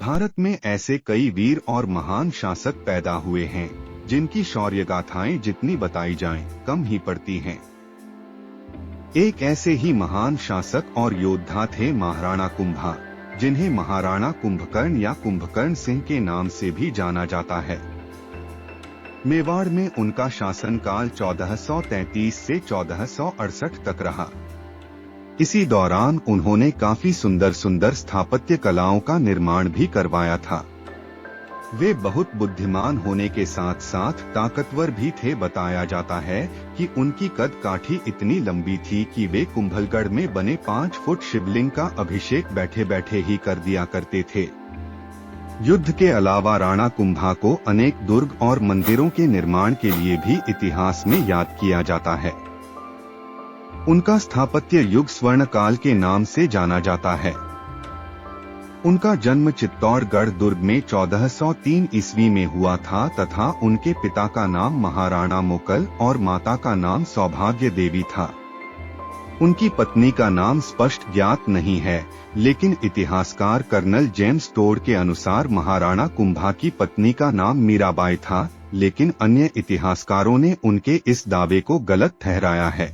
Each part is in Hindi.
भारत में ऐसे कई वीर और महान शासक पैदा हुए हैं जिनकी शौर्य गाथाएं जितनी बताई जाएं कम ही पड़ती हैं। एक ऐसे ही महान शासक और योद्धा थे महाराणा कुंभा, जिन्हें महाराणा कुंभकर्ण या कुंभकर्ण सिंह के नाम से भी जाना जाता है। मेवाड़ में उनका शासनकाल 1433 से 1468 तक रहा। इसी दौरान उन्होंने काफी सुंदर सुंदर स्थापत्य कलाओं का निर्माण भी करवाया था। वे बहुत बुद्धिमान होने के साथ साथ ताकतवर भी थे। बताया जाता है कि उनकी कद काठी इतनी लंबी थी कि वे कुंभलगढ़ में बने 5 फुट शिवलिंग का अभिषेक बैठे बैठे ही कर दिया करते थे। युद्ध के अलावा राणा कुंभा को अनेक दुर्ग और मंदिरों के निर्माण के लिए भी इतिहास में याद किया जाता है। उनका स्थापत्य युग स्वर्ण काल के नाम से जाना जाता है। उनका जन्म चित्तौड़गढ़ दुर्ग में 1403 ईस्वी में हुआ था तथा उनके पिता का नाम महाराणा मोकल और माता का नाम सौभाग्य देवी था। उनकी पत्नी का नाम स्पष्ट ज्ञात नहीं है, लेकिन इतिहासकार कर्नल जेम्स टोड के अनुसार महाराणा कुंभा की पत्नी का नाम मीराबाई था, लेकिन अन्य इतिहासकारों ने उनके इस दावे को गलत ठहराया है।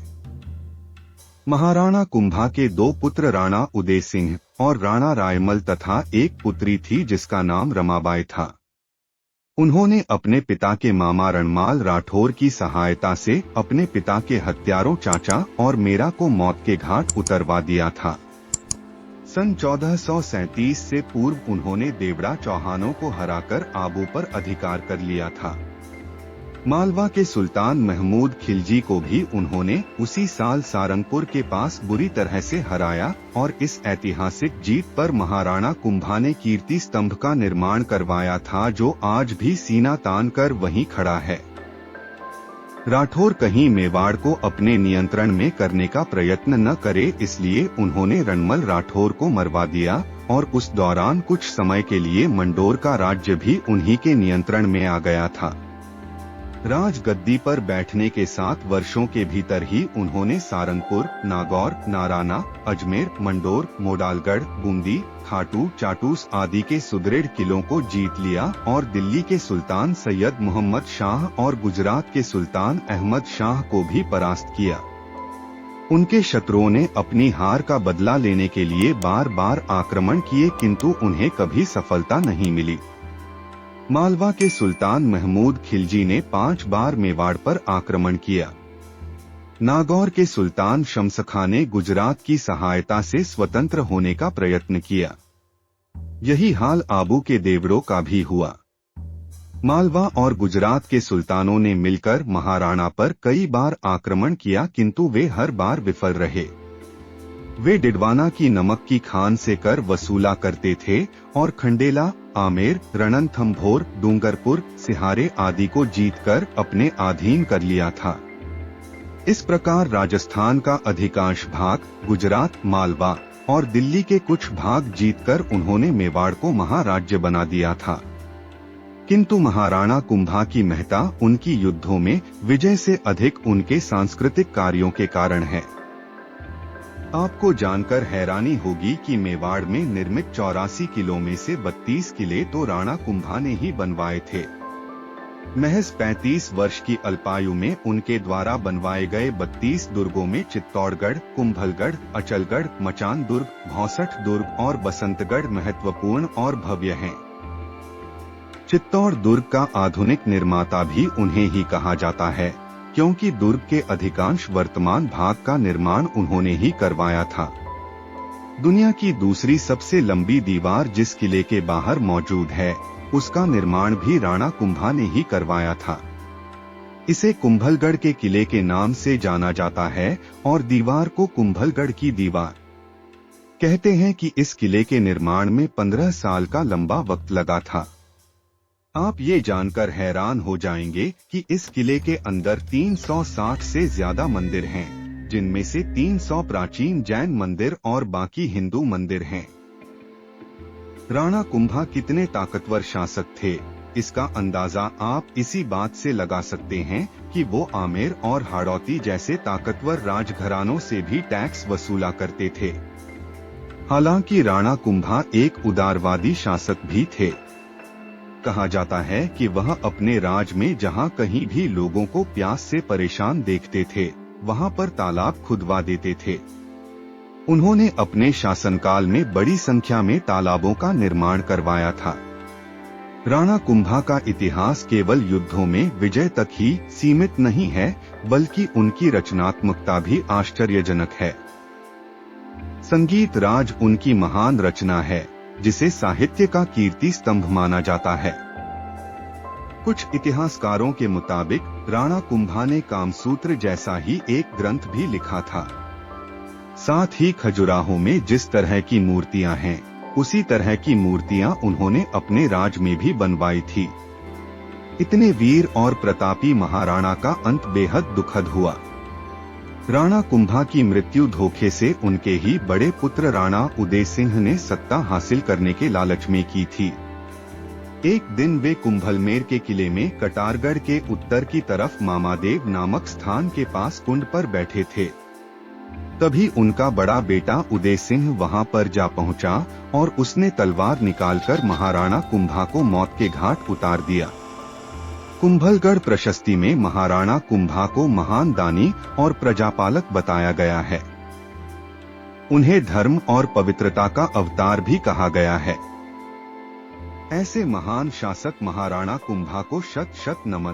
महाराणा कुंभा के 2 पुत्र राणा उदय सिंह और राणा रायमल तथा एक पुत्री थी जिसका नाम रमाबाई था। उन्होंने अपने पिता के मामा रणमाल राठौर की सहायता से अपने पिता के हत्यारों चाचा और मेरा को मौत के घाट उतरवा दिया था। सन 1437 से पूर्व उन्होंने देवड़ा चौहानों को हराकर आबू पर अधिकार कर लिया था। मालवा के सुल्तान महमूद खिलजी को भी उन्होंने उसी साल सारंगपुर के पास बुरी तरह से हराया और इस ऐतिहासिक जीत पर महाराणा कुंभा ने कीर्ति स्तंभ का निर्माण करवाया था, जो आज भी सीना तान कर वहीं खड़ा है। राठौर कहीं मेवाड़ को अपने नियंत्रण में करने का प्रयत्न न करे, इसलिए उन्होंने रणमल राठौर को मरवा दिया और उस दौरान कुछ समय के लिए मंडोर का राज्य भी उन्हीं के नियंत्रण में आ गया था। राजगद्दी पर बैठने के 7 वर्षों के भीतर ही उन्होंने सारंगपुर, नागौर, नाराना, अजमेर, मंडोर, मोडालगढ़, बूंदी, खाटू चाटूस आदि के सुदृढ़ किलों को जीत लिया और दिल्ली के सुल्तान सैयद मोहम्मद शाह और गुजरात के सुल्तान अहमद शाह को भी परास्त किया। उनके शत्रुओं ने अपनी हार का बदला लेने के लिए बार बार आक्रमण किए, किंतु उन्हें कभी सफलता नहीं मिली। मालवा के सुल्तान महमूद खिलजी ने 5 बार मेवाड़ पर आक्रमण किया। नागौर के सुल्तान शम्स खां ने गुजरात की सहायता से स्वतंत्र होने का प्रयत्न किया। यही हाल आबू के देवड़ों का भी हुआ। मालवा और गुजरात के सुल्तानों ने मिलकर महाराणा पर कई बार आक्रमण किया, किंतु वे हर बार विफल रहे। वे डिडवाना की नमक की खान से कर वसूला करते थे और खंडेला, आमेर, रणथंभौर, डूंगरपुर, सिहारे आदि को जीतकर अपने अधीन कर लिया था। इस प्रकार राजस्थान का अधिकांश भाग, गुजरात, मालवा और दिल्ली के कुछ भाग जीतकर उन्होंने मेवाड़ को महाराज्य बना दिया था। किंतु महाराणा कुंभा की महत्ता उनकी युद्धों में विजय से अधिक उनके सांस्कृतिक कार्यों के कारण है। आपको जानकर हैरानी होगी कि मेवाड़ में निर्मित 84 किलों में से 32 किले तो राणा कुंभा ने ही बनवाए थे। महज 35 वर्ष की अल्पायु में उनके द्वारा बनवाए गए 32 दुर्गों में चित्तौड़गढ़, कुंभलगढ़, अचलगढ़, मचान दुर्ग, भौसठ दुर्ग और बसंतगढ़ महत्वपूर्ण और भव्य हैं। चित्तौड़ दुर्ग का आधुनिक निर्माता भी उन्हें ही कहा जाता है, क्योंकि दुर्ग के अधिकांश वर्तमान भाग का निर्माण उन्होंने ही करवाया था। दुनिया की दूसरी सबसे लंबी दीवार जिस किले के बाहर मौजूद है, उसका निर्माण भी राणा कुंभा ने ही करवाया था। इसे कुंभलगढ़ के किले के नाम से जाना जाता है और दीवार को कुंभलगढ़ की दीवार कहते हैं कि इस किले के निर्माण में 15 साल का लंबा वक्त लगा था। आप ये जानकर हैरान हो जाएंगे कि इस किले के अंदर 360 से ज्यादा मंदिर हैं, जिनमें से 300 प्राचीन जैन मंदिर और बाकी हिंदू मंदिर हैं। राणा कुंभा कितने ताकतवर शासक थे, इसका अंदाजा आप इसी बात से लगा सकते हैं कि वो आमेर और हाड़ौती जैसे ताकतवर राजघरानों से भी टैक्स वसूला करते थे। हालांकि राणा कुंभा एक उदारवादी शासक भी थे। कहा जाता है कि वह अपने राज में जहां कहीं भी लोगों को प्यास से परेशान देखते थे, वहां पर तालाब खुदवा देते थे। उन्होंने अपने शासनकाल में बड़ी संख्या में तालाबों का निर्माण करवाया था। राणा कुंभा का इतिहास केवल युद्धों में विजय तक ही सीमित नहीं है, बल्कि उनकी रचनात्मकता भी आश्चर्यजनक है। संगीत राज उनकी महान रचना है, जिसे साहित्य का कीर्ति स्तंभ माना जाता है। कुछ इतिहासकारों के मुताबिक राणा कुंभा ने कामसूत्र जैसा ही एक ग्रंथ भी लिखा था। साथ ही खजुराहो में जिस तरह की मूर्तियां हैं, उसी तरह की मूर्तियां उन्होंने अपने राज में भी बनवाई थी। इतने वीर और प्रतापी महाराणा का अंत बेहद दुखद हुआ। राणा कुंभा की मृत्यु धोखे से उनके ही बड़े पुत्र राणा उदय सिंह ने सत्ता हासिल करने के लालच में की थी। एक दिन वे कुंभलमेर के किले में कटारगढ़ के उत्तर की तरफ मामादेव नामक स्थान के पास कुंड पर बैठे थे। तभी उनका बड़ा बेटा उदय सिंह वहां पर जा पहुंचा और उसने तलवार निकालकर महाराणा कुंभा को मौत के घाट उतार दिया। कुंभलगढ़ प्रशस्ति में महाराणा कुंभा को महान दानी और प्रजापालक बताया गया है। उन्हें धर्म और पवित्रता का अवतार भी कहा गया है। ऐसे महान शासक महाराणा कुंभा को शत शत नमन।